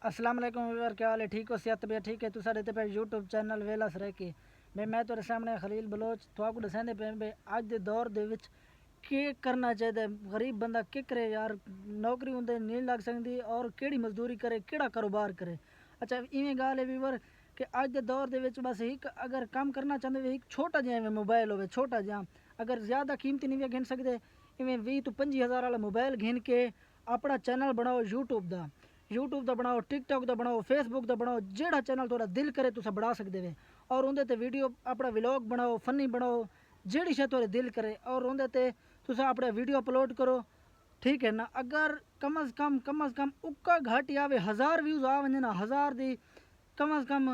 अस्सलाम वालेकुम व्यूअर, क्या हाल है? ठीक हो? सेहत भी ठीक है? तुसा रहते पे यूट्यूब चैनल वेलस रह के मैं तेरे सामने खलील बलोच थोड़ा दसेंदे पे अज के दौर दे विच के करना चाहिए। गरीब बंदा के करे यार, नौकरी उंदे नहीं लग सकती और केड़ी मजदूरी करे, केड़ा कारोबार करे। अच्छा इवें गाल है व्यूअर कि अज के दौर दे विच बस एक अगर काम करना चाहते हो एक छोटा जिहा मोबाइल हो, छोटा जिहा, अगर ज़्यादा कीमती नहीं गिन सकते इवें 20 तो 25,000 वाला मोबाइल गिन के अपना चैनल बनाओ यूट्यूब का बनाओ, टिकटॉक का बनाओ, फेसबुक का बनाओ, जेड़ा चैनल थोड़ा दिल करे तुस बना सकते हो और उनते ते वीडियो अपना व्लॉग बनाओ, फनी बनाओ, जेड़ी शे थोड़े दिल करे और उनते ते तुस अपने वीडियो अपलोड करो। ठीक है ना? अगर कम अज़ कम उक्का घट आवे 1000 व्यूज़ आ वने ना, 1000 दी कम अज़ कम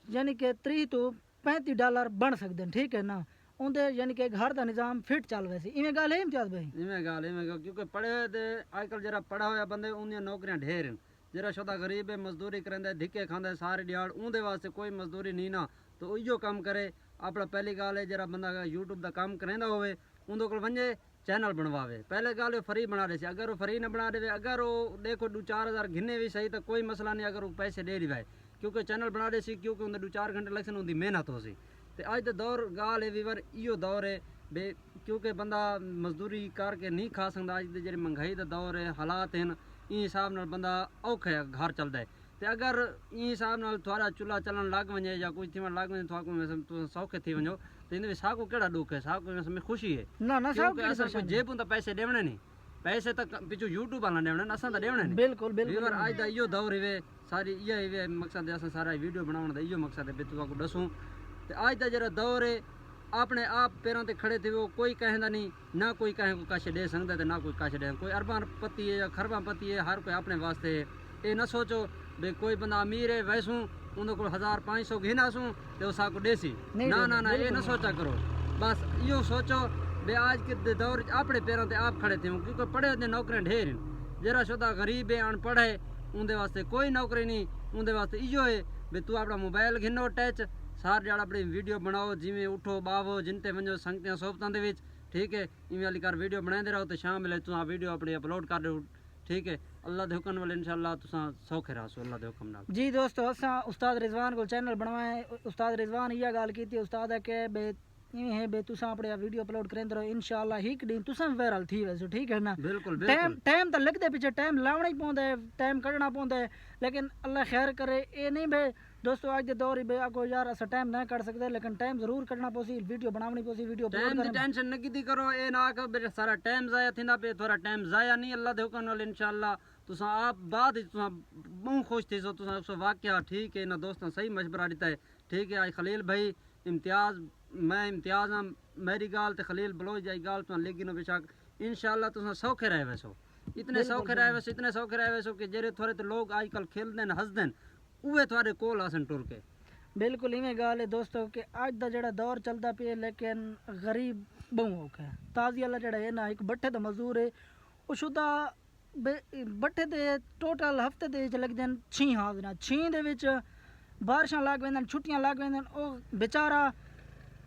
यानी कि 30 तो $35 बन सकते हैं। ठीक है ना? उनते यानी कि घर का निज़ाम फिट चल वैसे इवें गल है इम्तियाज़ भाई? इवें गल क्योंकि पढ़े ते अजकल जरा पढ़ा होया बंदे उन्दियां नौकरियां ढेर हैं। जरा शुदा गरीब है, मजदूरी करेंदा धिक्के खांदा सारे दिहाड़, उनदे वास्ते कोई मजदूरी नहीं ना, तो उइयो काम करे अपना। पहली गल है जरा बंदा यूट्यूब का काम करेंदा होवे उंदे कोल वंजे चैनल बनवावे। पहले गल फ्री बना रहे, अगर वो फ्री न बना देवे, अगर वो देखो 2-4 हज़ार घिने भी सही तो कोई मसला नहीं, अगर वो पैसे दे दिवाए क्योंकि चैनल बना रहे सी, क्योंकि उन्हें 2-4 घंटे लगसन, उनकी मेहनत हो सी। तो अज का दौर गाल है वीवर इो दौर है बे, क्योंकि बंदा मजदूरी करके नहीं खा सकता। अज जी महंगाई का दौर है, हालात हैं, इन हिसाब न बंदा औखा है घर चलता है। तो अगर इन हिसाब न थोड़ा चूल्हा चलन लग वे या कुछ थी लग वे थोड़ा सौखे थी वजो, तो इन साकू केड़ा दुख है, साकू में खुशी है ना ना क्योंकि अस जेब तो पैसे देवने नहीं, पैसे तो पिछू यूट्यूब वाला देवने असा तो देवने नहीं। बिल्कुल बिल्कुल अज का इो दौर है, सारी ये मकसद है, सारा वीडियो बनाने का इो मकसद है तुमको दसूँ। तो अज का जरा दौर है अपने आप पैरों ते खड़े थे, वो कोई कहना नहीं, ना कोई कहे को कश दे सकता है, ना कोई कश दे। कोई अरबां पति है या खरबां पति है, हर कोई अपने वास्ते है। ये ना सोचो भाई कोई बंदा अमीर है वैसूँ उन्होंने को 1500 घिनासूँ तो उस को देसी, ना ना ना, ये ना सोचा करो। बस यो सोचो भाई आज के दौर अपने पैरों ते आप खड़े थे, क्योंकि पढ़े होते नौकरियां ढेर हैं। जरा शुदा गरीब है अनपढ़ है उनके वास्ते कोई नौकरी नहीं, उनके वास्ते इो है भाई तू अपना मोबाइल घिनो टच सार जड़ा अपनी वीडियो बनाओ, जिमें उठो बावो जिनते वजो संगतियां सोबतां दे विच। ठीक है, इवें वाली कर वीडियो बनाते रहो तो शाम वेले तुम वीडियो अपनी अपलोड कर दो। ठीक है, अल्लाह दे हुक्म वाले इंशाअल्लाह तुसां सौखे रहो अल्लाह दे हुक्म नाल। जी दोस्तों, असा उस्ताद रिजवान को चैनल बनवाए, उस्ताद रिजवान यह गल की उस्ताद है कि बे इवें है बे तुसा अपने वीडियो अपलोड करेंदे रहो, इंशाअल्लाह हिक दिन तुसा वायरल थी वैसे। ठीक है ना? बिल्कुल टाइम तो लगते पीछे, टाइम लावना ही पौंदा है, टाइम कढ़ना पौंदा है, लेकिन अल्लाह खैर करे। ये नहीं बे दोस्तों आज के दौर ही आको यार अस टाइम ना कर सकते, लेकिन टाइम जरूर कढ़ना पोसी, वीडियो बनावनी पोसी, वीडियो टाइम दी टेंशन न कीती करो। ए ना कि सारा टाइम जाया थींदा पे, थोड़ा टाइम जाया नहीं, अल्लाह दे हुक्म नाल इंशाअल्लाह तुसा आप बाद तुसा बहुत खुश थी सो तुसा सो वाकया। ठीक है ना दोस्तों, सही मशवरा दिता है। ठीक है, आज खलील भाई इम्तियाज़, मैं इम्तियाज़ हाँ, मेरी गाल तो खलील बलोच जाई गाल तुम, लेकिन बेशक इंशाअल्लाह तुसा सौखे रहे वैसो, इतने सौखे रहे वैसो, इतने सौखे रहे वैसो कि जेरे थोड़े तो लोग आजकल खेलते हैं हंसते हैं उहे थोड़े कोल आसन टुर के। बिल्कुल इवें गल है दोस्तों कि अज का जो दौर चलता पे, लेकिन गरीब बहु औखा है। ताजी वाला जड़ा है ना, एक बट्ठे का मजदूर है, वो शुदा बट्ठे दे टोटल हफ्ते दे लग जान 6 हाजर, 6 दे विच बारिशां लग वेंदन, छुट्टियां लग वेंदन, ओ बेचारा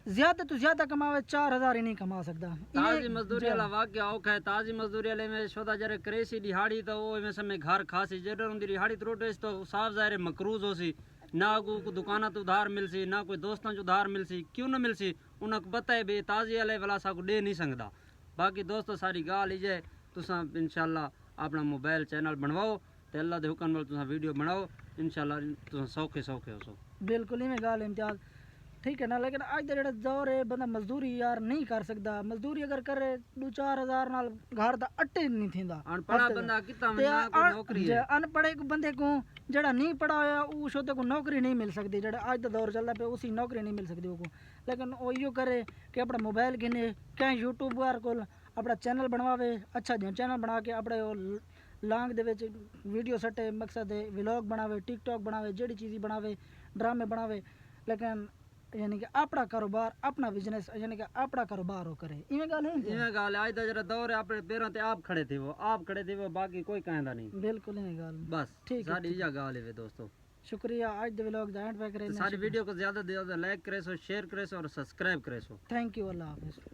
ज्यादा तो ज्यादा कमावे 4000 ही नहीं कमा सकता। ताजी मजदूरी वाला वाकया औखा है। ताजी मजदूरी वाले में शुदा जरे करेसी दिहाड़ी तो वो में समय घर खासी जरे उनकी दिहाड़ी तो रोटे तो साफ जाहिर मकरूज हो सी, ना को दुकाना तो उधार मिल सी, ना कोई दोस्तों जो उधार मिल सी, क्यों ना मिल सी, उन्हें पता है भाई ताजी वाले वाला सा को दे नहीं सकता। बाकी दोस्तों सारी गाल ही जे तुसा इंशाअल्लाह अपना मोबाइल चैनल बनवाओ तो अल्लाह दे हुक्म नाल तुसा वीडियो बनाओ, इंशाअल्लाह तुसा सौखे सौखे हो सो। बिल्कुल ही में गाल इम्तियाज। ठीक है ना? लेकिन आज का जो दौर है बंदा मजदूरी यार नहीं कर सकता, मजदूरी अगर करे 2-4 हज़ार नाल घर का अट्टे नहीं थींदा। अनपढ़ा बंदा कितना ना कोई नौकरी है, अनपढ़े बंदे को जड़ा नहीं पढ़ा होया उस को नौकरी नहीं मिल सकती। जड़ा आज का दौर चलता पे उसी नौकरी नहीं मिल सकती वो, लेकिन वो यो करे कि अपना मोबाइल गिने कहीं यूट्यूबर को अपना चैनल बनवावे, अच्छा जो चैनल बना के अपने लांग दे विच वीडियो सटे, मकसद है व्लॉग बनावे, टिकटॉक बनावे, जेड़ी चीज़ बनावे, ड्रामे बनावे, लेकिन यानी कि अपना कारोबार, अपना बिजनेस यानी कि अपना कारोबार हो करे। इवें गल है, इवें गल आज दा जरा दौर है अपने पैरों ते आप खड़े थे, वो आप खड़े थे, वो बाकी कोई कहंदा नहीं। बिल्कुल इवें गल बस ठीक साडी इया गल है दोस्तों। शुक्रिया आज दे व्लॉग दा एंड पे करे, सारी वीडियो को ज्यादा से ज्यादा लाइक करे सो, शेयर करे सो और सब्सक्राइब करे सो। थैंक यू, अल्लाह हाफिज़।